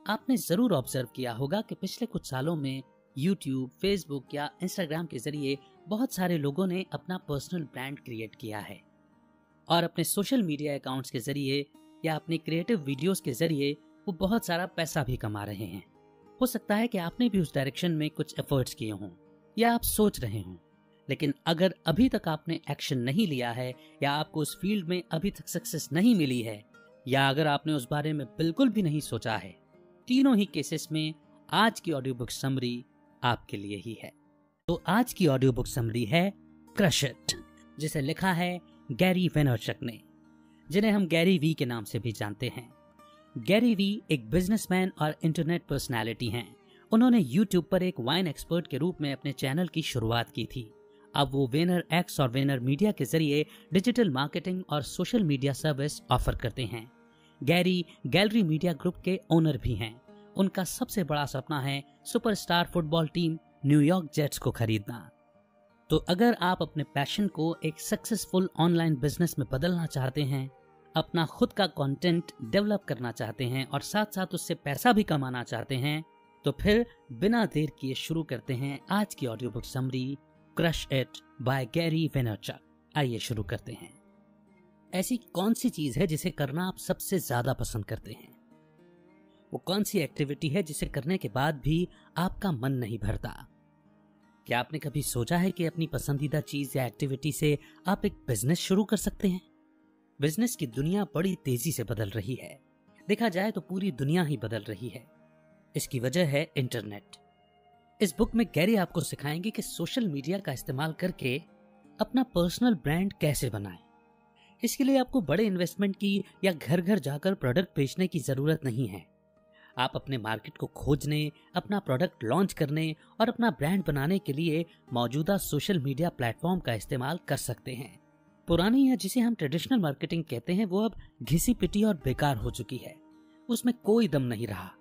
आपने जरूर ऑब्जर्व किया होगा कि पिछले कुछ सालों में यूट्यूब, फेसबुक या इंस्टाग्राम के जरिए बहुत सारे लोगों ने अपना पर्सनल ब्रांड क्रिएट किया है और अपने सोशल मीडिया अकाउंट्स के जरिए या अपने क्रिएटिव वीडियोस के जरिए वो बहुत सारा पैसा भी कमा रहे हैं। हो सकता है कि आपने भी उस डायरेक्शन में कुछ एफर्ट्स किए हों या आप सोच रहे हों, लेकिन अगर अभी तक आपने एक्शन नहीं लिया है या आपको उस फील्ड में अभी तक सक्सेस नहीं मिली है या अगर आपने उस बारे में बिल्कुल भी नहीं सोचा है, तीनों ही केसेस में आज की ऑडियो बुक समरी आपके लिए ही है। तो आज की ऑडियो बुक समरी है क्रश इट, जिसे लिखा है गैरी वेनरचक ने, जिन्हें हम गैरी वी के नाम से भी जानते हैं। गैरी वी एक बिजनेसमैन और इंटरनेट पर्सनालिटी हैं। उन्होंने यूट्यूब पर एक वाइन एक्सपर्ट के रूप में अपने चैनल की शुरुआत की थी। अब वो वेनर एक्स और वेनर मीडिया के जरिए डिजिटल मार्केटिंग और सोशल मीडिया सर्विस ऑफर करते हैं। गैरी गैलरी मीडिया ग्रुप के ओनर भी हैं। उनका सबसे बड़ा सपना है superstar football team New York jets को खरीदना। तो अगर आप अपने पैशन को एक सक्सेसफुल ऑनलाइन बिजनेस में बदलना चाहते हैं, अपना खुद का कंटेंट डेवलप करना चाहते हैं और साथ साथ उससे पैसा भी कमाना चाहते हैं, तो फिर बिना देर किए शुरू करते हैं आज की audio book summary crush it by Gary Vaynerchuk. आइए शुरू करते हैं। ऐसी कौन सी चीज है जिसे करना आप सबसे ज्यादा पसंद करते हैं? वो कौन सी एक्टिविटी है जिसे करने के बाद भी आपका मन नहीं भरता? क्या आपने कभी सोचा है कि अपनी पसंदीदा चीज या एक्टिविटी से आप एक बिजनेस शुरू कर सकते हैं? बिजनेस की दुनिया बड़ी तेजी से बदल रही है। देखा जाए तो पूरी दुनिया ही बदल रही है। इसकी वजह है इंटरनेट। इस बुक में गैरी आपको सिखाएंगे कि सोशल मीडिया का इस्तेमाल करके अपना पर्सनल ब्रांड कैसे बनाएं। इसके लिए आपको बड़े इन्वेस्टमेंट की या घर घर जाकर प्रोडक्ट बेचने की जरूरत नहीं है। आप अपने मार्केट को खोजने, अपना प्रोडक्ट लॉन्च करने और अपना ब्रांड बनाने के लिए मौजूदा सोशल मीडिया प्लेटफॉर्म का इस्तेमाल कर सकते हैं। पुरानी या जिसे हम ट्रेडिशनल मार्केटिंग कहते हैं वो अब घिसी पिटी और बेकार हो चुकी है। उसमें कोई दम नहीं रहा।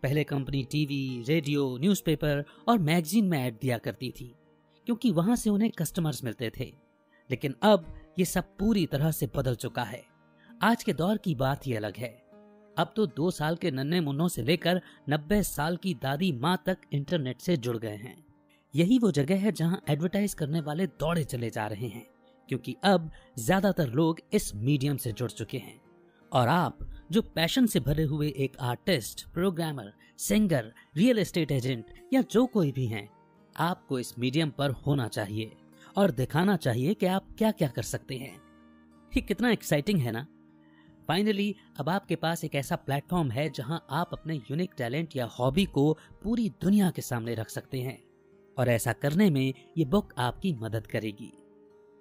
पहले कंपनी टीवी, रेडियो, न्यूज़पेपर और मैगजीन में ऐड दिया करती थी क्योंकि वहां से उन्हें कस्टमर्स मिलते थे। लेकिन अब ये सब पूरी तरह से बदल चुका है। आज के दौर की बात ही अलग है। अब तो 2 साल के नन्हे मुन्नों से लेकर 90 साल की दादी माँ तक इंटरनेट से जुड़ गए हैं। यही वो जगह है जहां एडवर्टाइज करने वाले दौड़े चले जा रहे हैं, क्योंकि अब ज्यादातर लोग इस मीडियम से जुड़ चुके हैं। और आप जो पैशन से भरे हुए एक artist, programmer, singer, real estate agent या जो कोई भी हैं, आपको इस मीडियम पर होना चाहिए और दिखाना चाहिए कि आप क्या क्या कर सकते हैं। ये कितना एक्साइटिंग है ना। फाइनली अब आपके पास एक ऐसा प्लेटफॉर्म है जहां आप अपने यूनिक टैलेंट या हॉबी को पूरी दुनिया के सामने रख सकते हैं और ऐसा करने में ये बुक आपकी मदद करेगी।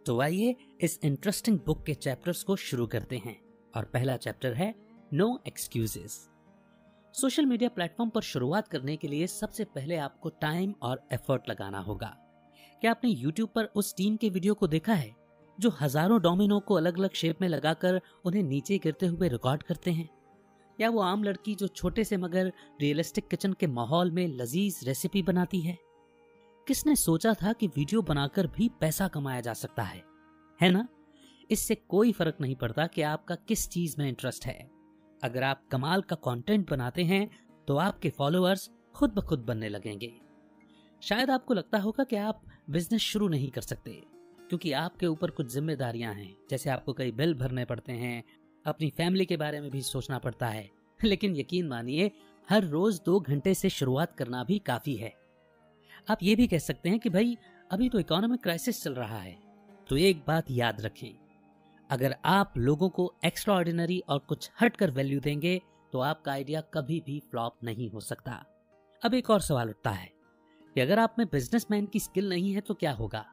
तो आइए इस इंटरेस्टिंग बुक के चैप्टर्स को शुरू करते हैं और पहला चैप्टर है no excuses. Social media platform पर शुरुआत करने के लिए सबसे पहले आपको टाइम और एफर्ट लगाना होगा। क्या आपने यूट्यूब पर उस टीम के वीडियो को देखा है जो हजारों डोमिनो को अलग अलग शेप में लगाकर उन्हें नीचे गिरते हुए रिकॉर्ड करते हैं? या वो आम लड़की जो छोटे से मगर रियलिस्टिक किचन के माहौल में लजीज रेसिपी बनाती है? किसने सोचा था कि वीडियो बनाकर भी पैसा कमाया जा सकता है ना? इससे कोई फर्क नहीं पड़ता कि आपका किस चीज में इंटरेस्ट है। अगर आप कमाल का कंटेंट बनाते हैं तो आपके फॉलोअर्स खुद ब खुद बनने लगेंगे। शायद आपको लगता होगा कि आप बिजनेस शुरू नहीं कर सकते क्योंकि आपके ऊपर कुछ जिम्मेदारियां हैं, जैसे आपको कई बिल भरने पड़ते हैं, अपनी फैमिली के बारे में भी सोचना पड़ता है। लेकिन यकीन मानिए, हर रोज 2 घंटे से शुरुआत करना भी काफी है। आप ये भी कह सकते हैं कि भाई अभी तो इकोनॉमिक क्राइसिस चल रहा है। तो एक बात याद रखें, अगर आप लोगों को एक्स्ट्रा ऑर्डिनरी और कुछ हटकर वैल्यू देंगे तो आपका आइडिया कभी भी फ्लॉप नहीं हो सकता। अब एक और सवाल उठता है कि अगर आप में बिजनेसमैन की स्किल नहीं है तो क्या होगा?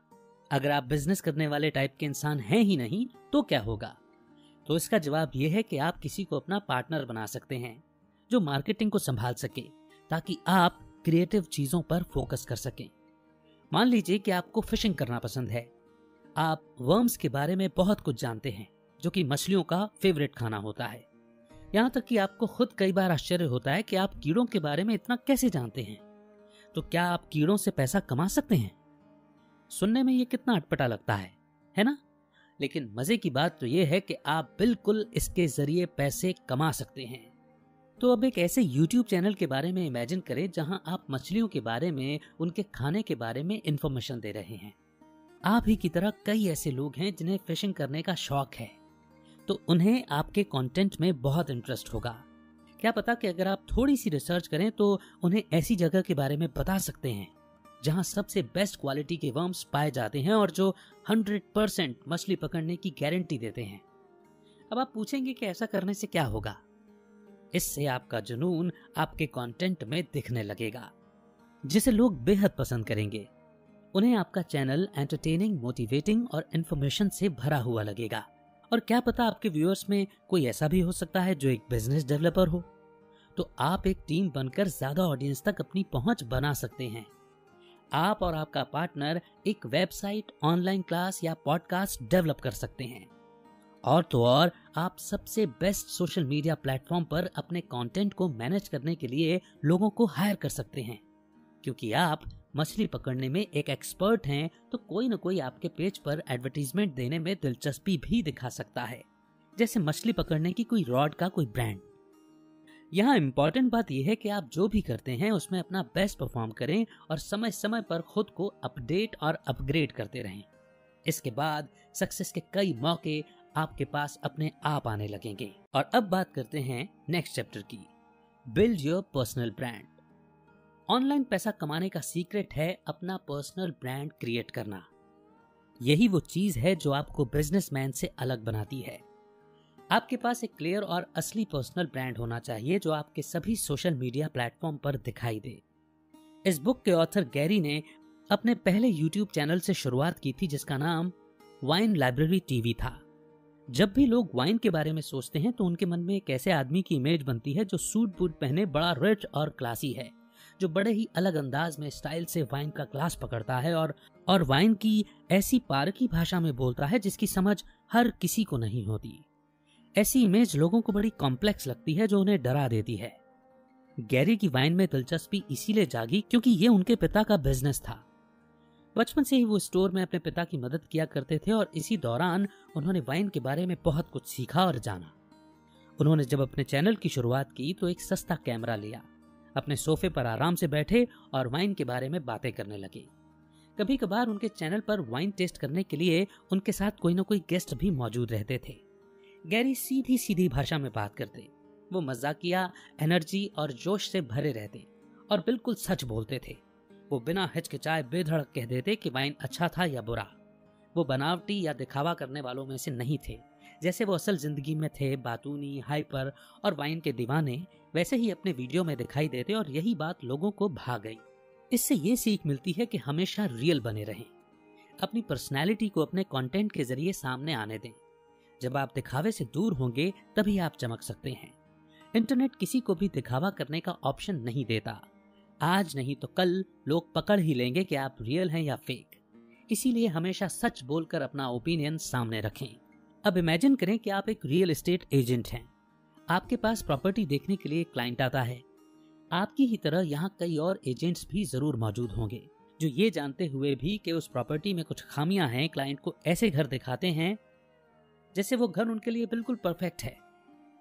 अगर आप बिजनेस करने वाले टाइप के इंसान हैं ही नहीं तो क्या होगा? तो इसका जवाब यह है कि आप किसी को अपना पार्टनर बना सकते हैं जो मार्केटिंग को संभाल सके, ताकि आप क्रिएटिव चीजों पर फोकस कर सकें। मान लीजिए कि आपको फिशिंग करना पसंद है। आप वर्म्स के बारे में बहुत कुछ जानते हैं, जो कि मछलियों का फेवरेट खाना होता है। यहाँ तक कि आपको खुद कई बार आश्चर्य होता है कि आप कीड़ों के बारे में इतना कैसे जानते हैं। तो क्या आप कीड़ों से पैसा कमा सकते हैं? सुनने में ये कितना अटपटा लगता है ना? लेकिन मजे की बात तो ये है कि आप बिल्कुल इसके जरिए पैसे कमा सकते हैं। तो अब एक ऐसे YouTube चैनल के बारे में इमेजिन करें जहां आप मछलियों के बारे में, उनके खाने के बारे में इंफॉर्मेशन दे रहे हैं। आप ही की तरह कई ऐसे लोग हैं जिन्हें फिशिंग करने का शौक है, तो उन्हें आपके कंटेंट में बहुत इंटरेस्ट होगा। क्या पता कि अगर आप थोड़ी सी रिसर्च करें तो उन्हें ऐसी जगह के बारे में बता सकते हैं जहां सबसे बेस्ट क्वालिटी के वर्म्स पाए जाते हैं और जो 100% मछली पकड़ने की गारंटी देते हैं। अब आप पूछेंगे कि ऐसा करने से क्या होगा? इससे आपका जुनून आपके कंटेंट में दिखने लगेगा, जिसे लोग बेहद पसंद करेंगे। उन्हें आपका चैनल एंटरटेनिंग, मोटिवेटिंग और इंफॉर्मेशन से भरा हुआ लगेगा। और क्या पता आपके व्यूअर्स में कोई ऐसा भी हो सकता है जो एक बिजनेस डेवलपर हो, तो आप एक टीम बनकर ज्यादा ऑडियंस तक अपनी पहुंच बना सकते हैं। आप और आपका पार्टनर एक वेबसाइट, ऑनलाइन क्लास या पॉडकास्ट डेवलप कर सकते हैं। और तो और आप सबसे बेस्ट सोशल मीडिया प्लेटफॉर्म पर अपने कंटेंट को मैनेज करने के लिए लोगों को हायर कर सकते हैं। क्योंकि आप मछली पकड़ने में एक एक्सपर्ट हैं, तो कोई न कोई आपके पेज पर एडवर्टीजमेंट देने में दिलचस्पी भी दिखा सकता है, जैसे मछली पकड़ने की कोई रॉड का कोई ब्रांड। यहाँ इम्पोर्टेंट बात यह है कि आप जो भी करते हैं उसमें अपना बेस्ट परफॉर्म करें और समय समय पर खुद को अपडेट और अपग्रेड करते रहें। इसके बाद सक्सेस के कई मौके आपके पास अपने आप आने लगेंगे। और अब बात करते हैं नेक्स्ट चैप्टर की, build your personal brand. Online पैसा कमाने का सीक्रेट है अपना पर्सनल ब्रांड क्रिएट करना। यही वो चीज है जो आपको बिजनेसमैन से अलग बनाती है। आपके पास एक क्लियर और असली पर्सनल ब्रांड होना चाहिए जो आपके सभी सोशल मीडिया प्लेटफॉर्म पर दिखाई दे। इस बुक के ऑथर गैरी ने अपने पहले यूट्यूब चैनल से शुरुआत की थी जिसका नाम वाइन लाइब्रेरी टीवी था। जब भी लोग वाइन के बारे में सोचते हैं तो उनके मन में एक ऐसे आदमी की इमेज बनती है जो सूट बूट पहने बड़ा रिच और क्लासी है, जो बड़े ही अलग अंदाज में स्टाइल से वाइन का ग्लास पकड़ता है और वाइन की ऐसी पारखी भाषा में बोलता है जिसकी समझ हर किसी को नहीं होती। ऐसी इमेज लोगों को बड़ी कॉम्प्लेक्स लगती है जो उन्हें डरा देती है। गैरी की वाइन में दिलचस्पी इसीलिए जागी क्योंकि ये उनके पिता का बिजनेस था। बचपन से ही वो स्टोर में अपने पिता की मदद किया करते थे और इसी दौरान उन्होंने वाइन के बारे में बहुत कुछ सीखा और जाना। उन्होंने जब अपने चैनल की शुरुआत की तो एक सस्ता कैमरा लिया, अपने सोफे पर आराम से बैठे और वाइन के बारे में बातें करने लगे। कभी कभार उनके चैनल पर वाइन टेस्ट करने के लिए उनके साथ कोई न कोई गेस्ट भी मौजूद रहते थे। गैरी सीधी सीधी भाषा में बात करते, वो मजाकिया, एनर्जी और जोश से भरे रहते और बिल्कुल सच बोलते थे। वो बिना हिचकिचाए बेधड़क कह देते कि वाइन अच्छा था या बुरा। वो बनावटी या दिखावा करने वालों में से नहीं थे। जैसे वो असल जिंदगी में थे, बातूनी, हाइपर और वाइन के दीवाने, वैसे ही अपने वीडियो में दिखाई देते और यही बात लोगों को भा गई। इससे ये सीख मिलती है कि हमेशा रियल बने रहें, अपनी पर्सनैलिटी को अपने कंटेंट के जरिए सामने आने दें। जब आप दिखावे से दूर होंगे तभी आप चमक सकते हैं। इंटरनेट किसी को भी दिखावा करने का ऑप्शन नहीं देता। आज नहीं तो कल लोग पकड़ ही लेंगे कि आप रियल हैं या फेक। इसीलिए हमेशा सच बोलकर अपना ओपिनियन सामने रखें। अब इमेजिन करें कि आप एक रियल एस्टेट एजेंट हैं। आपके पास प्रॉपर्टी देखने के लिए क्लाइंट आता है। आपकी ही तरह यहाँ कई और एजेंट्स भी जरूर मौजूद होंगे जो ये जानते हुए भी कि उस प्रॉपर्टी में कुछ खामियां हैं, क्लाइंट को ऐसे घर दिखाते हैं जैसे वो घर उनके लिए बिल्कुल परफेक्ट है।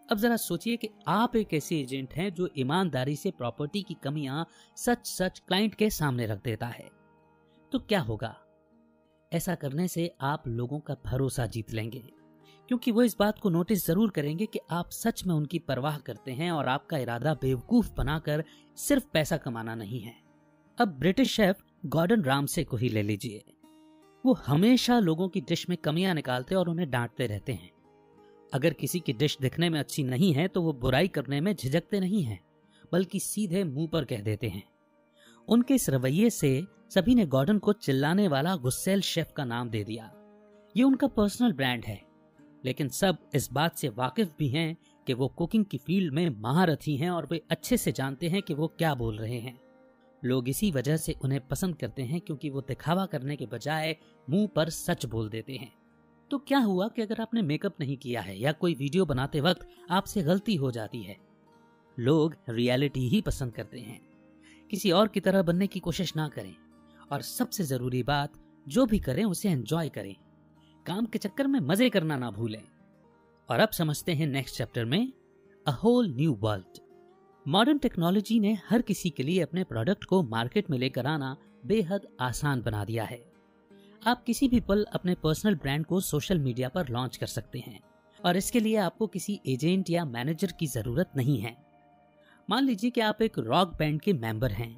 अब जरा सोचिए कि आप एक ऐसे एजेंट हैं जो ईमानदारी से प्रॉपर्टी की कमियां सच सच क्लाइंट के सामने रख देता है, तो क्या होगा? ऐसा करने से आप लोगों का भरोसा जीत लेंगे, क्योंकि वो इस बात को नोटिस जरूर करेंगे कि आप सच में उनकी परवाह करते हैं और आपका इरादा बेवकूफ बनाकर सिर्फ पैसा कमाना नहीं है। अब ब्रिटिश शेफ गॉर्डन रामसे को ही ले लीजिए। वो हमेशा लोगों की डिश में कमियां निकालते और उन्हें डांटते रहते हैं। अगर किसी की डिश दिखने में अच्छी नहीं है तो वो बुराई करने में झिझकते नहीं हैं, बल्कि सीधे मुंह पर कह देते हैं। उनके इस रवैये से सभी ने गॉर्डन को चिल्लाने वाला गुस्सैल शेफ का नाम दे दिया। ये उनका पर्सनल ब्रांड है, लेकिन सब इस बात से वाकिफ भी हैं कि वो कुकिंग की फील्ड में महारथी हैं और वे अच्छे से जानते हैं कि वो क्या बोल रहे हैं। लोग इसी वजह से उन्हें पसंद करते हैं, क्योंकि वो दिखावा करने के बजाय मुंह पर सच बोल देते हैं। तो क्या हुआ कि अगर आपने मेकअप नहीं किया है या कोई वीडियो बनाते वक्त आपसे गलती हो जाती है, लोग रियलिटी ही पसंद करते हैं। किसी और की तरह बनने की कोशिश ना करें, और सबसे जरूरी बात, जो भी करें उसे एंजॉय करें। काम के चक्कर में मजे करना ना भूलें। और अब समझते हैं नेक्स्ट चैप्टर में, a whole new world. Modern technology ने हर किसी के लिए अपने प्रोडक्ट को मार्केट में लेकर आना बेहद आसान बना दिया है। आप किसी भी पल अपने पर्सनल ब्रांड को सोशल मीडिया पर लॉन्च कर सकते हैं और इसके लिए आपको किसी एजेंट या मैनेजर की जरूरत नहीं है। मान लीजिए कि आप एक रॉक बैंड के मेंबर हैं।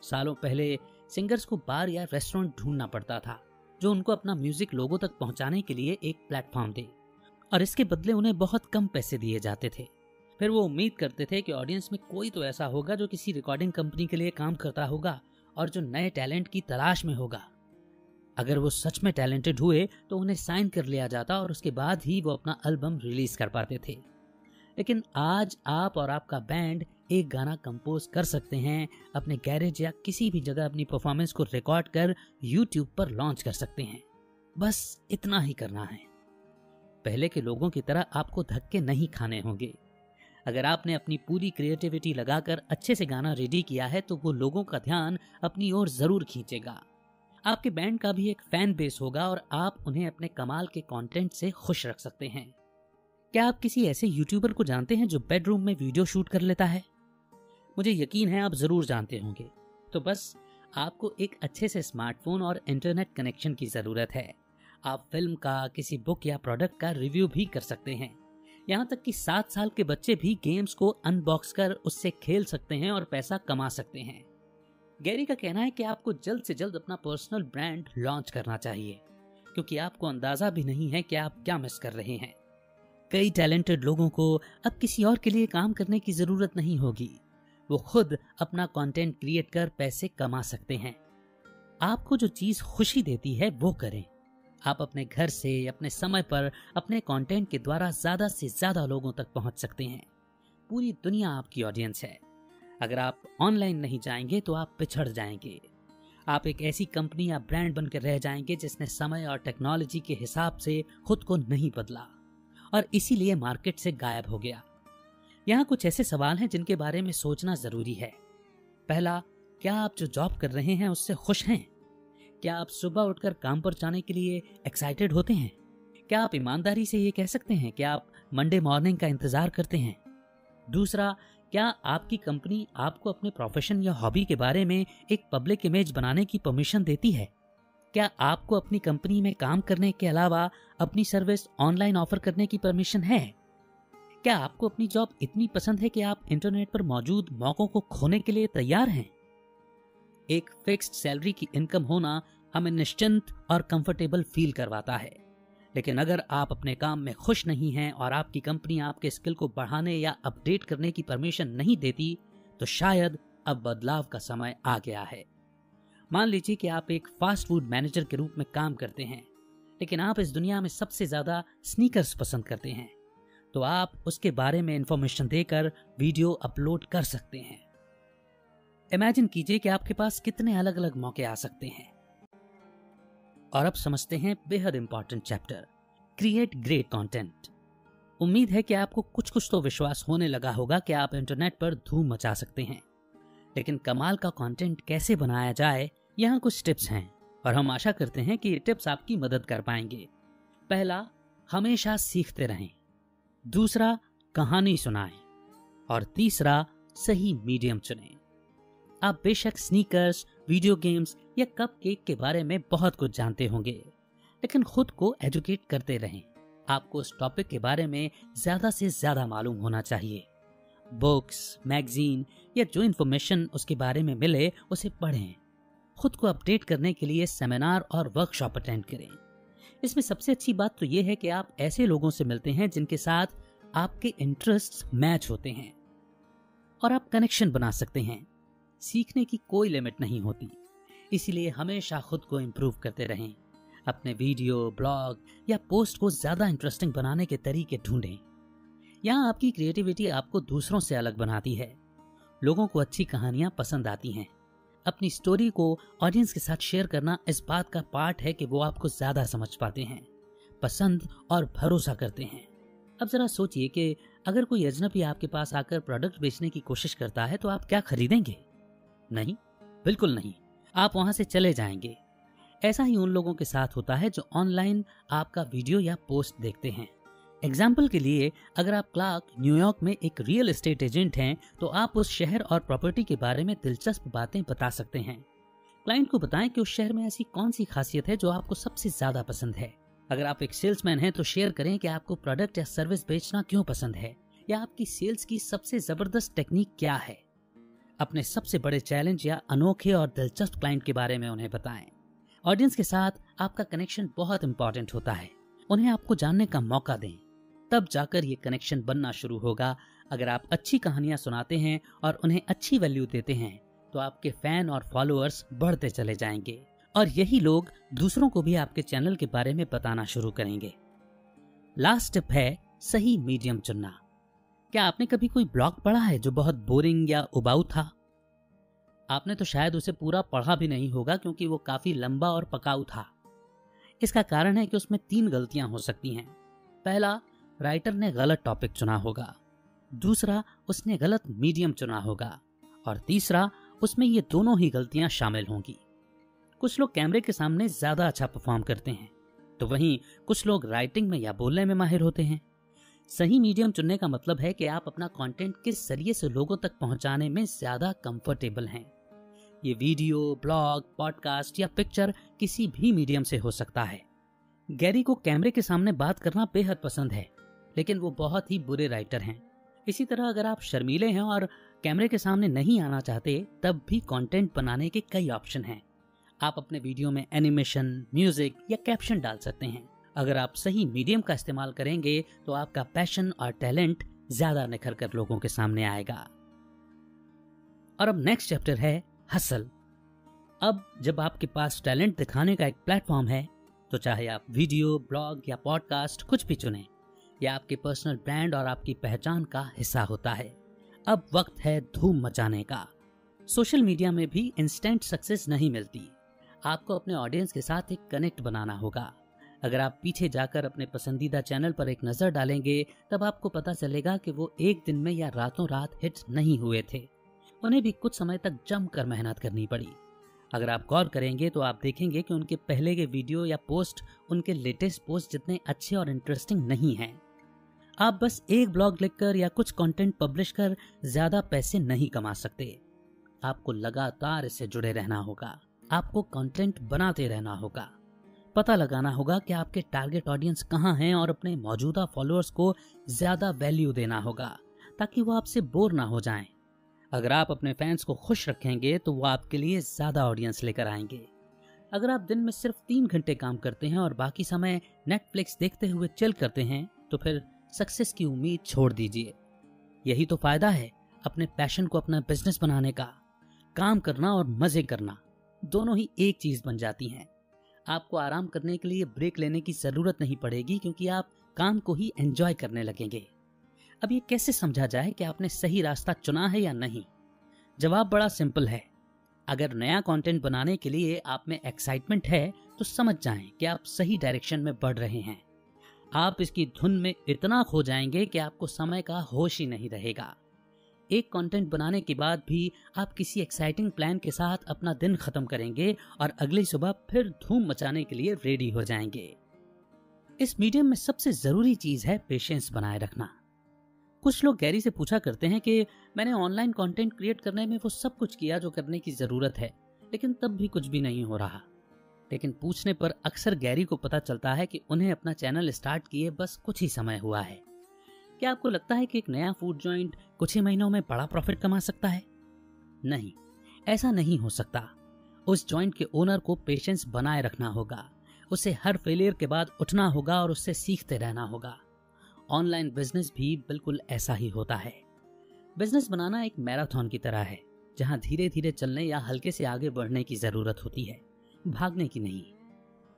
सालों पहले सिंगर्स को बार या रेस्टोरेंट ढूंढना पड़ता था जो उनको अपना म्यूजिक लोगों तक पहुंचाने के लिए एक प्लेटफॉर्म दे, और इसके बदले उन्हें बहुत कम पैसे दिए जाते थे। फिर वो उम्मीद करते थे कि ऑडियंस में कोई तो ऐसा होगा जो किसी रिकॉर्डिंग कंपनी के लिए काम करता होगा और जो नए टैलेंट की तलाश में होगा। अगर वो सच में टैलेंटेड हुए तो उन्हें साइन कर लिया जाता और उसके बाद ही वो अपना एल्बम रिलीज कर पाते थे। लेकिन आज आप और आपका बैंड एक गाना कंपोज कर सकते हैं, अपने गैरेज या किसी भी जगह अपनी परफॉर्मेंस को रिकॉर्ड कर यूट्यूब पर लॉन्च कर सकते हैं। बस इतना ही करना है। पहले के लोगों की तरह आपको धक्के नहीं खाने होंगे। अगर आपने अपनी पूरी क्रिएटिविटी लगाकर अच्छे से गाना रेडी किया है तो वो लोगों का ध्यान अपनी ओर जरूर खींचेगा। आपके बैंड का भी एक फैन बेस होगा और आप उन्हें अपने कमाल के कंटेंट से खुश रख सकते हैं। क्या आप किसी ऐसे यूट्यूबर को जानते हैं जो बेडरूम में वीडियो शूट कर लेता है? मुझे यकीन है आप जरूर जानते होंगे। तो बस आपको एक अच्छे से स्मार्टफोन और इंटरनेट कनेक्शन की जरूरत है। आप फिल्म का, किसी बुक या प्रोडक्ट का रिव्यू भी कर सकते हैं। यहाँ तक कि 7 साल के बच्चे भी गेम्स को अनबॉक्स कर उससे खेल सकते हैं और पैसा कमा सकते हैं। गैरी का कहना है कि आपको जल्द से जल्द अपना पर्सनल ब्रांड लॉन्च करना चाहिए, क्योंकि आपको अंदाजा भी नहीं है कि आप क्या मिस कर रहे हैं। कई टैलेंटेड लोगों को अब किसी और के लिए काम करने की जरूरत नहीं होगी। वो खुद अपना कंटेंट क्रिएट कर पैसे कमा सकते हैं। आपको जो चीज खुशी देती है वो करें। आप अपने घर से अपने समय पर अपने कंटेंट के द्वारा ज्यादा से ज्यादा लोगों तक पहुंच सकते हैं। पूरी दुनिया आपकी ऑडियंस है। अगर आप ऑनलाइन नहीं जाएंगे तो आप पिछड़ जाएंगे। आप एक ऐसी कंपनी या ब्रांड बनकर रह जाएंगे जिसने समय और टेक्नोलॉजी के हिसाब से खुद को नहीं बदला और इसीलिए मार्केट से गायब हो गया। यहाँ कुछ ऐसे सवाल हैं जिनके बारे में सोचना जरूरी है। पहला, क्या आप जो जॉब कर रहे हैं उससे खुश हैं? क्या आप सुबह उठकर काम पर जाने के लिए एक्साइटेड होते हैं? क्या आप ईमानदारी से ये कह सकते हैं कि आप मंडे मॉर्निंग का इंतजार करते हैं? दूसरा, क्या आपकी कंपनी आपको अपने प्रोफेशन या हॉबी के बारे में एक पब्लिक इमेज बनाने की परमिशन देती है? क्या आपको अपनी कंपनी में काम करने के अलावा अपनी सर्विस ऑनलाइन ऑफर करने की परमिशन है? क्या आपको अपनी जॉब इतनी पसंद है कि आप इंटरनेट पर मौजूद मौकों को खोने के लिए तैयार हैं? एक फिक्स्ड सैलरी की इनकम होना हमें निश्चिंत और कंफर्टेबल फील करवाता है, लेकिन अगर आप अपने काम में खुश नहीं हैं और आपकी कंपनी आपके स्किल को बढ़ाने या अपडेट करने की परमिशन नहीं देती, तो शायद अब बदलाव का समय आ गया है। मान लीजिए कि आप एक फास्ट फूड मैनेजर के रूप में काम करते हैं, लेकिन आप इस दुनिया में सबसे ज्यादा स्नीकर्स पसंद करते हैं, तो आप उसके बारे में इंफॉर्मेशन देकर वीडियो अपलोड कर सकते हैं। इमेजिन कीजिए कि आपके पास कितने अलग अलग मौके आ सकते हैं। और अब समझते हैं बेहद important chapter, create great content. उम्मीद है कि आपको कुछ तो विश्वास होने लगा होगा कि आप इंटरनेट पर धूम मचा सकते हैं, लेकिन कमाल का कंटेंट कैसे बनाया जाए, यहाँ कुछ टिप्स हैं और हम आशा करते हैं कि ये टिप्स आपकी मदद कर पाएंगे। पहला, हमेशा सीखते रहें। दूसरा, कहानी सुनाएं। और तीसरा, सही मीडियम चुनें। आप बेशक स्नीकर्स, वीडियो गेम्स या कपकेक के बारे में बहुत कुछ जानते होंगे, लेकिन खुद को एजुकेट करते रहें। आपको उस टॉपिक के बारे में ज्यादा से ज्यादा मालूम होना चाहिए। बुक्स, मैगजीन या जो इन्फॉर्मेशन उसके बारे में मिले उसे पढ़ें। खुद को अपडेट करने के लिए सेमिनार और वर्कशॉप अटेंड करें। इसमें सबसे अच्छी बात तो ये है कि आप ऐसे लोगों से मिलते हैं जिनके साथ आपके इंटरेस्ट्स मैच होते हैं और आप कनेक्शन बना सकते हैं। सीखने की कोई लिमिट नहीं होती, इसीलिए हमेशा खुद को इम्प्रूव करते रहें। अपने वीडियो, ब्लॉग या पोस्ट को ज्यादा इंटरेस्टिंग बनाने के तरीके ढूंढें। यहाँ आपकी क्रिएटिविटी आपको दूसरों से अलग बनाती है। लोगों को अच्छी कहानियां पसंद आती हैं। अपनी स्टोरी को ऑडियंस के साथ शेयर करना इस बात का पार्ट है कि वो आपको ज्यादा समझ पाते हैं, पसंद और भरोसा करते हैं। अब जरा सोचिए कि अगर कोई अजनबी आपके पास आकर प्रोडक्ट बेचने की कोशिश करता है तो आप क्या खरीदेंगे? नहीं, बिल्कुल नहीं। आप वहां से चले जाएंगे। ऐसा ही उन लोगों के साथ होता है जो ऑनलाइन आपका वीडियो या पोस्ट देखते हैं। एग्जाम्पल के लिए, अगर आप क्लार्क न्यूयॉर्क में एक रियल एस्टेट एजेंट हैं, तो आप उस शहर और प्रॉपर्टी के बारे में दिलचस्प बातें बता सकते हैं। क्लाइंट को बताएं कि उस शहर में ऐसी कौन सी खासियत है जो आपको सबसे ज्यादा पसंद है। अगर आप एक सेल्समैन हैं तो शेयर करें कि आपको प्रोडक्ट या सर्विस बेचना क्यों पसंद है, या आपकी सेल्स की सबसे जबरदस्त टेक्निक क्या है। अपने सबसे बड़े चैलेंज या अनोखे और दिलचस्प क्लाइंट के बारे में उन्हें बताएं। ऑडियंस के साथ आपका कनेक्शन बहुत इंपॉर्टेंट होता है। उन्हें आपको जानने का मौका दें, तब जाकर ये कनेक्शन बनना शुरू होगा। अगर आप अच्छी कहानियां सुनाते हैं और उन्हें अच्छी वैल्यू देते हैं, तो आपके फैन और फॉलोअर्स बढ़ते चले जाएंगे, और यही लोग दूसरों को भी आपके चैनल के बारे में बताना शुरू करेंगे। लास्ट टिप है सही मीडियम चुनना। क्या आपने कभी कोई ब्लॉग पढ़ा है जो बहुत बोरिंग या उबाऊ था? आपने तो शायद उसे पूरा पढ़ा भी नहीं होगा, क्योंकि वो काफी लंबा और पकाऊ था। इसका कारण है कि उसमें 3 गलतियां हो सकती हैं। पहला, राइटर ने गलत टॉपिक चुना होगा। दूसरा, उसने गलत मीडियम चुना होगा। और तीसरा, उसमें ये दोनों ही गलतियां शामिल होंगी। कुछ लोग कैमरे के सामने ज्यादा अच्छा परफॉर्म करते हैं, तो वहीं कुछ लोग राइटिंग में या बोलने में माहिर होते हैं। सही मीडियम चुनने का मतलब है कि आप अपना कंटेंट किस जरिए से लोगों तक पहुंचाने में ज्यादा कंफर्टेबल हैं। ये वीडियो, ब्लॉग, पॉडकास्ट या पिक्चर किसी भी मीडियम से हो सकता है। गैरी को कैमरे के सामने बात करना बेहद पसंद है, लेकिन वो बहुत ही बुरे राइटर हैं। इसी तरह अगर आप शर्मीले हैं और कैमरे के सामने नहीं आना चाहते, तब भी कंटेंट बनाने के कई ऑप्शन हैं। आप अपने वीडियो में एनिमेशन, म्यूजिक या कैप्शन डाल सकते हैं। अगर आप सही मीडियम का इस्तेमाल करेंगे, तो आपका पैशन और टैलेंट ज्यादा निखर कर लोगों के सामने आएगा। और अब नेक्स्ट चैप्टर है हसल। अब जब आपके पास टैलेंट दिखाने का एक प्लेटफॉर्म है, तो चाहे आप वीडियो, ब्लॉग या पॉडकास्ट कुछ भी चुनें, यह आपके पर्सनल ब्रांड और आपकी पहचान का हिस्सा होता है। अब वक्त है धूम मचाने का। सोशल मीडिया में भी इंस्टेंट सक्सेस नहीं मिलती। आपको अपने ऑडियंस के साथ एक कनेक्ट बनाना होगा। अगर आप पीछे जाकर अपने पसंदीदा चैनल पर एक नजर डालेंगे, तब आपको पता चलेगा कि वो एक दिन में या रातों रात हिट नहीं हुए थे। उन्हें भी कुछ समय तक जमकर मेहनत करनी पड़ी। अगर आप गौर करेंगे तो आप देखेंगे कि उनके पहले के वीडियो या पोस्ट उनके लेटेस्ट पोस्ट जितने अच्छे और इंटरेस्टिंग नहीं हैं। आप बस एक ब्लॉग लिखकर या कुछ कंटेंट पब्लिश कर ज्यादा पैसे नहीं कमा सकते। आपको लगातार इससे जुड़े रहना होगा। आपको कंटेंट बनाते रहना होगा। पता लगाना होगा कि आपके टारगेट ऑडियंस कहाँ हैं और अपने मौजूदा फॉलोअर्स को ज्यादा वैल्यू देना होगा, ताकि वो आपसे बोर ना हो जाएं। अगर आप अपने फैंस को खुश रखेंगे, तो वो आपके लिए ज्यादा ऑडियंस लेकर आएंगे। अगर आप दिन में सिर्फ 3 घंटे काम करते हैं और बाकी समय नेटफ्लिक्स देखते हुए चिल करते हैं, तो फिर सक्सेस की उम्मीद छोड़ दीजिए। यही तो फायदा है अपने पैशन को अपना बिजनेस बनाने का। काम करना और मजे करना दोनों ही एक चीज बन जाती हैं। आपको आराम करने के लिए ब्रेक लेने की जरूरत नहीं पड़ेगी, क्योंकि आप काम को ही एंजॉय करने लगेंगे। अब ये कैसे समझा जाए कि आपने सही रास्ता चुना है या नहीं? जवाब बड़ा सिंपल है। अगर नया कंटेंट बनाने के लिए आप में एक्साइटमेंट है, तो समझ जाएं कि आप सही डायरेक्शन में बढ़ रहे हैं। आप इसकी धुन में इतना खो जाएंगे कि आपको समय का होश ही नहीं रहेगा। एक कंटेंट बनाने के बाद भी आप किसी एक्साइटिंग प्लान के साथ अपना दिन खत्म करेंगे और अगली सुबह फिर धूम मचाने के लिए रेडी हो जाएंगे। इस मीडियम में सबसे जरूरी चीज है पेशेंस बनाए रखना। कुछ लोग गैरी से पूछा करते हैं कि मैंने ऑनलाइन कंटेंट क्रिएट करने में वो सब कुछ किया जो करने की जरूरत है, लेकिन तब भी कुछ भी नहीं हो रहा। लेकिन पूछने पर अक्सर गैरी को पता चलता है कि उन्हें अपना चैनल स्टार्ट किए बस कुछ ही समय हुआ है। क्या आपको लगता है कि एक नया फूड जॉइंट कुछ ही महीनों में बड़ा प्रॉफिट कमा सकता है? नहीं, ऐसा नहीं हो सकता। उस जॉइंट के ओनर को पेशेंस बनाए रखना होगा। उसे हर फेलियर के बाद उठना होगा और उससे सीखते रहना होगा। ऑनलाइन बिजनेस भी बिल्कुल ऐसा ही होता है। बिजनेस बनाना एक मैराथन की तरह है, जहां धीरे धीरे चलने या हल्के से आगे बढ़ने की जरूरत होती है, भागने की नहीं।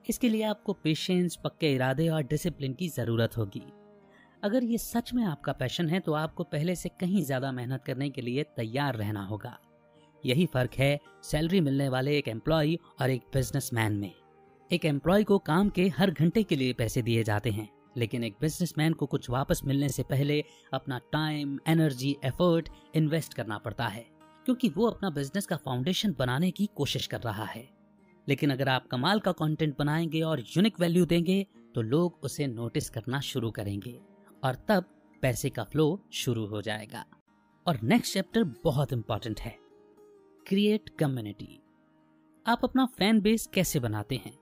इसके लिए आपको पेशेंस, पक्के इरादे और डिसिप्लिन की जरूरत होगी। अगर ये सच में आपका पैशन है, तो आपको पहले से कहीं ज्यादा मेहनत करने के लिए तैयार रहना होगा। यही फर्क है सैलरी मिलने वाले एक एम्प्लॉय और एक बिजनेसमैन में। एक एम्प्लॉय को काम के हर घंटे के लिए पैसे दिए जाते हैं, लेकिन एक बिजनेसमैन को कुछ वापस मिलने से पहले अपना टाइम, एनर्जी, एफर्ट इन्वेस्ट करना पड़ता है, क्योंकि वो अपना बिजनेस का फाउंडेशन बनाने की कोशिश कर रहा है। लेकिन अगर आप कमाल का कंटेंट बनाएंगे और यूनिक वैल्यू देंगे, तो लोग उसे नोटिस करना शुरू करेंगे और तब पैसे का फ्लो शुरू हो जाएगा। और नेक्स्ट चैप्टर बहुत इंपॉर्टेंट है, क्रिएट कम्युनिटी। आप अपना फैन बेस कैसे बनाते हैं?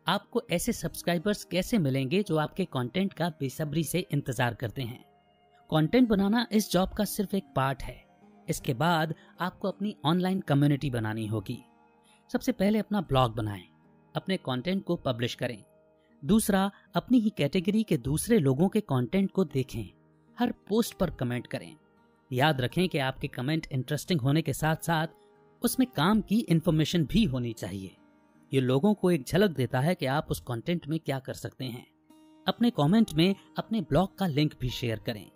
आपको ऐसे सब्सक्राइबर्स कैसे मिलेंगे जो आपके कंटेंट का बेसब्री से इंतजार करते हैं? कंटेंट बनाना इस जॉब का सिर्फ एक पार्ट है। इसके बाद आपको अपनी ऑनलाइन कम्युनिटी बनानी होगी। सबसे पहले अपना ब्लॉग बनाएं, अपने कंटेंट को पब्लिश करें। दूसरा, अपनी ही कैटेगरी के दूसरे लोगों के कंटेंट को देखें, हर पोस्ट पर कमेंट करें। याद रखें कि आपके कमेंट इंटरेस्टिंग होने के साथ साथ उसमें काम की इंफॉर्मेशन भी होनी चाहिए। ये लोगों को एक झलक देता है कि आप उस कंटेंट में क्या कर सकते हैं। अपने कमेंट में अपने ब्लॉग का लिंक भी शेयर करें।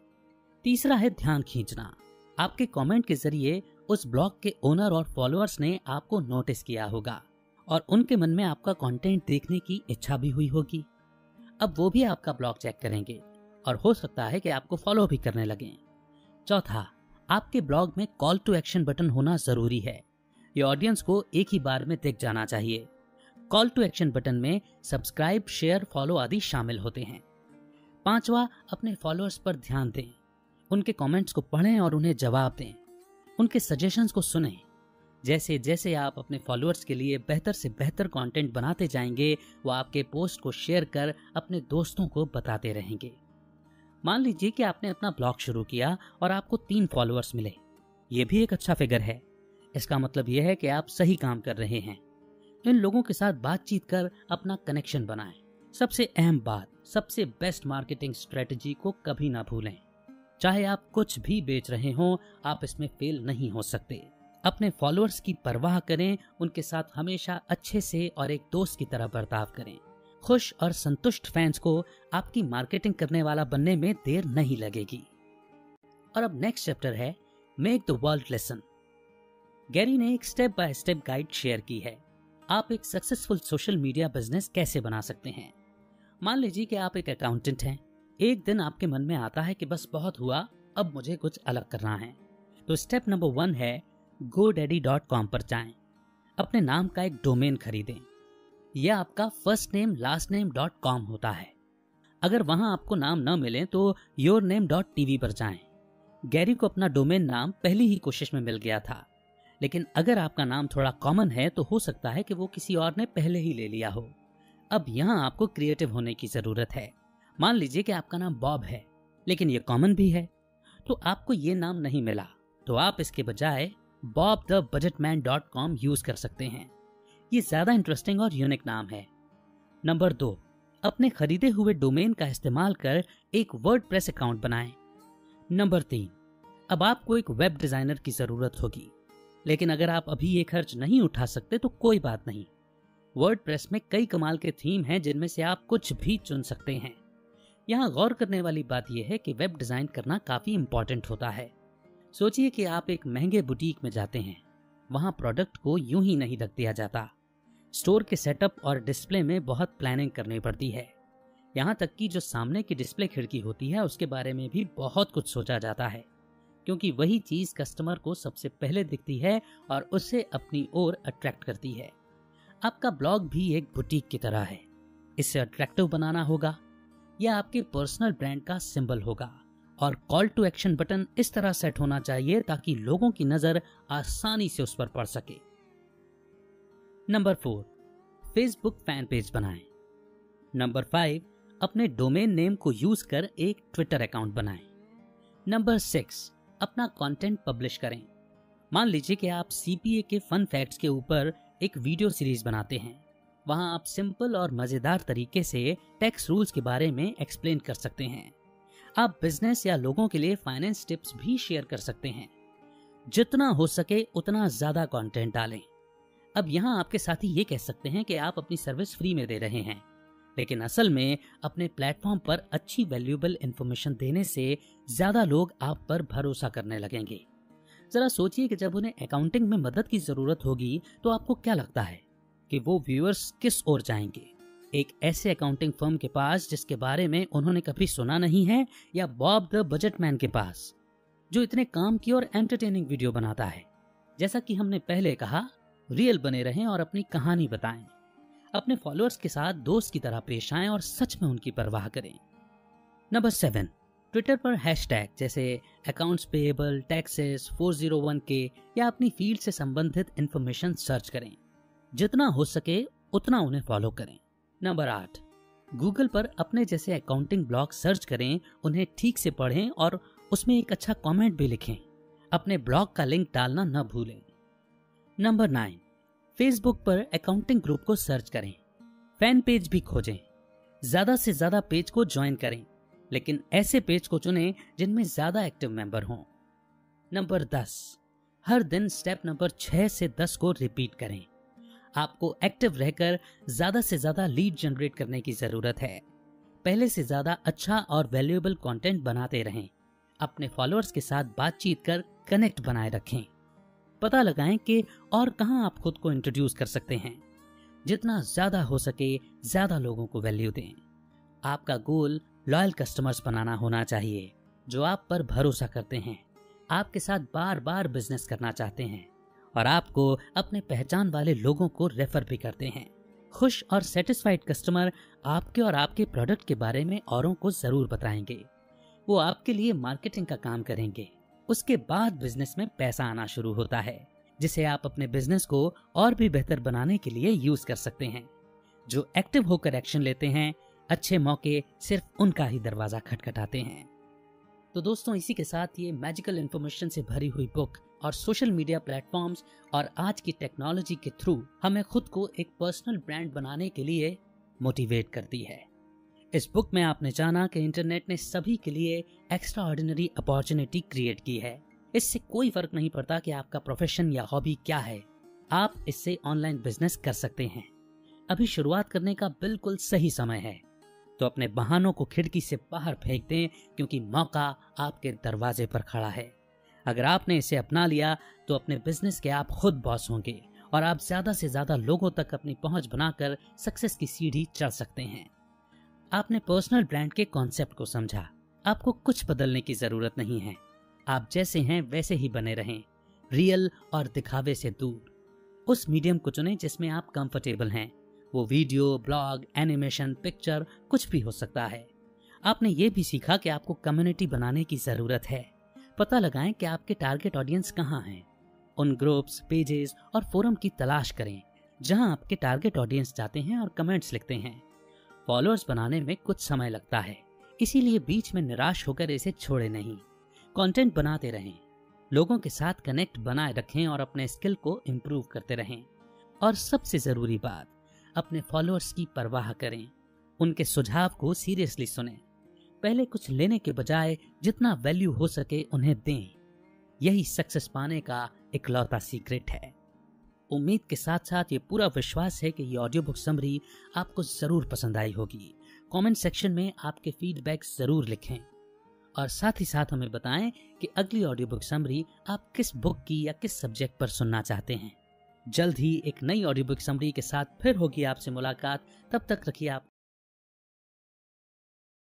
तीसरा है ध्यान खींचना। आपके कमेंट के जरिए उस ब्लॉग के ओनर और फॉलोअर्स ने आपको नोटिस किया होगा और उनके मन में आपका कंटेंट देखने की इच्छा भी हुई होगी। अब वो भी आपका ब्लॉग चेक करेंगे और हो सकता है कि आपको फॉलो भी करने लगें। चौथा, आपके ब्लॉग में कॉल टू एक्शन बटन होना जरूरी है। ये ऑडियंस को एक ही बार में दिख जाना चाहिए। कॉल टू एक्शन बटन में सब्सक्राइब, शेयर, फॉलो आदि शामिल होते हैं। पांचवा, अपने फॉलोअर्स पर ध्यान दें। उनके कमेंट्स को पढ़ें और उन्हें जवाब दें। उनके सजेशंस को सुनें। जैसे जैसे आप अपने फॉलोअर्स के लिए बेहतर से बेहतर कंटेंट बनाते जाएंगे, वो आपके पोस्ट को शेयर कर अपने दोस्तों को बताते रहेंगे। मान लीजिए कि आपने अपना ब्लॉग शुरू किया और आपको 3 फॉलोअर्स मिले। ये भी एक अच्छा फिगर है। इसका मतलब यह है कि आप सही काम कर रहे हैं। इन लोगों के साथ बातचीत कर अपना कनेक्शन बनाएं। सबसे अहम बात, सबसे बेस्ट मार्केटिंग स्ट्रेटजी को कभी ना भूलें। चाहे आप कुछ भी बेच रहे हों, आप इसमें फेल नहीं हो सकते। अपने फॉलोअर्स की परवाह करें, उनके साथ हमेशा अच्छे से और एक दोस्त की तरह बर्ताव करें। खुश और संतुष्ट फैंस को आपकी मार्केटिंग करने वाला बनने में देर नहीं लगेगी। और अब नेक्स्ट चैप्टर है, make the world listen. Gary ने एक step by step guide share की है। आप एक सक्सेसफुल सोशल मीडिया बिजनेस कैसे बना सकते हैं। मान लीजिए कि आप एक अकाउंटेंट हैं। एक दिन आपके मन में आता है कि बस बहुत हुआ, अब मुझे कुछ अलग करना है। तो स्टेप नंबर 1 है, godaddy.com पर जाएं। अपने नाम का एक डोमेन खरीदें। यह आपका first name last name .com होता है। अगर वहां आपको नाम न मिले तो yourname.tv पर जाएं। गैरी को अपना डोमेन नाम पहली ही कोशिश में मिल गया था, लेकिन अगर आपका नाम थोड़ा कॉमन है तो हो सकता है कि वो किसी और ने पहले ही ले लिया हो। अब यहाँ आपको क्रिएटिव होने की जरूरत है। मान लीजिए कि आपका नाम बॉब है, लेकिन ये कॉमन भी है, तो आपको ये नाम नहीं मिला, तो आप इसके बजाय bobthebudgetman.com यूज कर सकते हैं। ये ज्यादा इंटरेस्टिंग और यूनिक नाम है। नंबर 2, अपने खरीदे हुए डोमेन का इस्तेमाल कर एक वर्डप्रेस अकाउंट बनाएं। नंबर 3, अब आपको एक वेब डिजाइनर की जरूरत होगी, लेकिन अगर आप अभी ये खर्च नहीं उठा सकते तो कोई बात नहीं। वर्डप्रेस में कई कमाल के थीम हैं जिनमें से आप कुछ भी चुन सकते हैं। यहाँ गौर करने वाली बात यह है कि वेब डिजाइन करना काफी इंपॉर्टेंट होता है। सोचिए कि आप एक महंगे बुटीक में जाते हैं। वहां प्रोडक्ट को यूं ही नहीं रख दिया जाता। स्टोर के सेटअप और डिस्प्ले में बहुत प्लानिंग करनी पड़ती है। यहाँ तक कि जो सामने की डिस्प्ले खिड़की होती है उसके बारे में भी बहुत कुछ सोचा जाता है, क्योंकि वही चीज कस्टमर को सबसे पहले दिखती है और उसे अपनी ओर अट्रैक्ट करती है। आपका ब्लॉग भी एक बुटीक की तरह है। इसे अट्रैक्टिव बनाना होगा। यह आपके पर्सनल ब्रांड का सिंबल होगा और कॉल टू एक्शन बटन इस तरह सेट होना चाहिए ताकि लोगों की नजर आसानी से उस पर पड़ सके। नंबर 4, फेसबुक फैन पेज बनाएं। नंबर 5, अपने डोमेन नेम को यूज कर एक ट्विटर अकाउंट बनाएं। नंबर 6, अपना कंटेंट पब्लिश करें। मान लीजिए कि आप सीपीए के फन फैक्ट्स के ऊपर एक वीडियो सीरीज बनाते हैं। वहां आप सिंपल और मजेदार तरीके से टैक्स रूल्स के बारे में एक्सप्लेन कर सकते हैं। आप बिजनेस या लोगों के लिए फाइनेंस टिप्स भी शेयर कर सकते हैं। जितना हो सके उतना ज्यादा कंटेंट डालें। अब यहाँ आपके साथी ये कह सकते हैं कि आप अपनी सर्विस फ्री में दे रहे हैं, लेकिन असल में अपने प्लेटफॉर्म पर अच्छी वैल्यूएबल इंफॉर्मेशन देने से ज्यादा लोग आप पर भरोसा करने लगेंगे। जरा सोचिए कि जब उन्हें अकाउंटिंग में मदद की जरूरत होगी तो आपको क्या लगता है कि वो व्यूअर्स किस ओर जाएंगे? एक ऐसे अकाउंटिंग फर्म के पास जिसके बारे में उन्होंने कभी सुना नहीं है, या बॉब द बजटमैन के पास जो इतने काम की और एंटरटेनिंग वीडियो बनाता है? जैसा कि हमने पहले कहा, रियल बने रहें और अपनी कहानी बताएं। अपने फॉलोअर्स के साथ दोस्त की तरह पेश आएं और सच में उनकी परवाह करें। नंबर 7, ट्विटर पर हैशटैग जैसे अकाउंट्स पेएबल, टैक्सेस, 401k या अपनी फील्ड से संबंधित इंफॉर्मेशन सर्च करें। जितना हो सके उतना उन्हें फॉलो करें। नंबर 8, गूगल पर अपने जैसे अकाउंटिंग ब्लॉग सर्च करें, उन्हें ठीक से पढ़ें और उसमें एक अच्छा कमेंट भी लिखें। अपने ब्लॉग का लिंक डालना न भूलें। नंबर 9, फेसबुक पर अकाउंटिंग ग्रुप को सर्च करें, फैन पेज भी खोजें। ज्यादा से ज्यादा पेज को ज्वाइन करें, लेकिन ऐसे पेज को चुनें जिनमें ज्यादा एक्टिव मेंबर हों। नंबर 10, हर दिन स्टेप नंबर 6 से 10 को रिपीट करें। आपको एक्टिव रहकर ज्यादा से ज्यादा लीड जनरेट करने की जरूरत है। पहले से ज्यादा अच्छा और वैल्यूएबल कंटेंट बनाते रहें। अपने फॉलोअर्स के साथ बातचीत कर कनेक्ट बनाए रखें। पता लगाएं कि और कहां आप खुद को इंट्रोड्यूस कर सकते हैं। जितना ज्यादा हो सके ज्यादा लोगों को वैल्यू दें। आपका गोल लॉयल कस्टमर्स बनाना होना चाहिए, जो आप पर भरोसा करते हैं, आपके साथ बार बार बिजनेस करना चाहते हैं और आपको अपने पहचान वाले लोगों को रेफर भी करते हैं। खुश और सेटिस्फाइड कस्टमर आपके और आपके प्रोडक्ट के बारे में औरों को जरूर बताएंगे। वो आपके लिए मार्केटिंग का काम करेंगे। उसके बाद बिजनेस में पैसा आना शुरू होता है, जिसे आप अपने बिजनेस को और भी बेहतर बनाने के लिए यूज कर सकते हैं। जो एक्टिव होकर एक्शन लेते हैं, अच्छे मौके सिर्फ उनका ही दरवाजा खटखटाते हैं। तो दोस्तों, इसी के साथ ये मैजिकल इन्फॉर्मेशन से भरी हुई बुक और सोशल मीडिया प्लेटफॉर्म्स और आज की टेक्नोलॉजी के थ्रू हमें खुद को एक पर्सनल ब्रांड बनाने के लिए मोटिवेट करती है। इस बुक में आपने जाना कि इंटरनेट ने सभी के लिए एक्स्ट्रा ऑर्डिनरी अपॉर्चुनिटी क्रिएट की है। इससे कोई फर्क नहीं पड़ता कि आपका प्रोफेशन या हॉबी क्या है, आप इससे ऑनलाइन बिजनेस कर सकते हैं। अभी शुरुआत करने का बिल्कुल सही समय है, तो अपने बहानों को खिड़की से बाहर फेंक दें, क्योंकि मौका आपके दरवाजे पर खड़ा है। अगर आपने इसे अपना लिया तो अपने बिजनेस के आप खुद बॉस होंगे और आप ज्यादा से ज्यादा लोगों तक अपनी पहुंच बनाकर सक्सेस की सीढ़ी चढ़ सकते हैं। आपने पर्सनल ब्रांड के कॉन्सेप्ट को समझा। आपको कुछ बदलने की जरूरत नहीं है। आप जैसे हैं वैसे ही बने रहें, रियल और दिखावे से दूर। उस मीडियम को चुनें जिसमें आप कंफर्टेबल हैं। वो वीडियो, ब्लॉग, एनिमेशन, पिक्चर कुछ भी हो सकता है। आपने ये भी सीखा कि आपको कम्युनिटी बनाने की जरूरत है। पता लगाएं कि आपके टारगेट ऑडियंस कहाँ हैं। उन ग्रुप्स, पेजेस और फोरम की तलाश करें जहां आपके टारगेट ऑडियंस जाते हैं और कमेंट्स लिखते हैं। फॉलोअर्स बनाने में कुछ समय लगता है, इसीलिए बीच में निराश होकर इसे छोड़े नहीं। कंटेंट बनाते रहें, लोगों के साथ कनेक्ट बनाए रखें और अपने स्किल को इम्प्रूव करते रहें। और सबसे जरूरी बात, अपने फॉलोअर्स की परवाह करें, उनके सुझाव को सीरियसली सुनें। पहले कुछ लेने के बजाय जितना वैल्यू हो सके उन्हें दें। यही सक्सेस पाने का इकलौता सीक्रेट है। उम्मीद के साथ साथ ये पूरा विश्वास है कि ये ऑडियो बुक समरी आपको जरूर पसंद आई होगी। कमेंट सेक्शन में आपके फीडबैक जरूर लिखें और साथ ही साथ हमें बताएं कि अगली ऑडियो बुक समरी आप किस बुक की या किस सब्जेक्ट पर सुनना चाहते हैं। जल्द ही एक नई ऑडियो बुक समरी के साथ फिर होगी आपसे मुलाकात। तब तक रखिए आप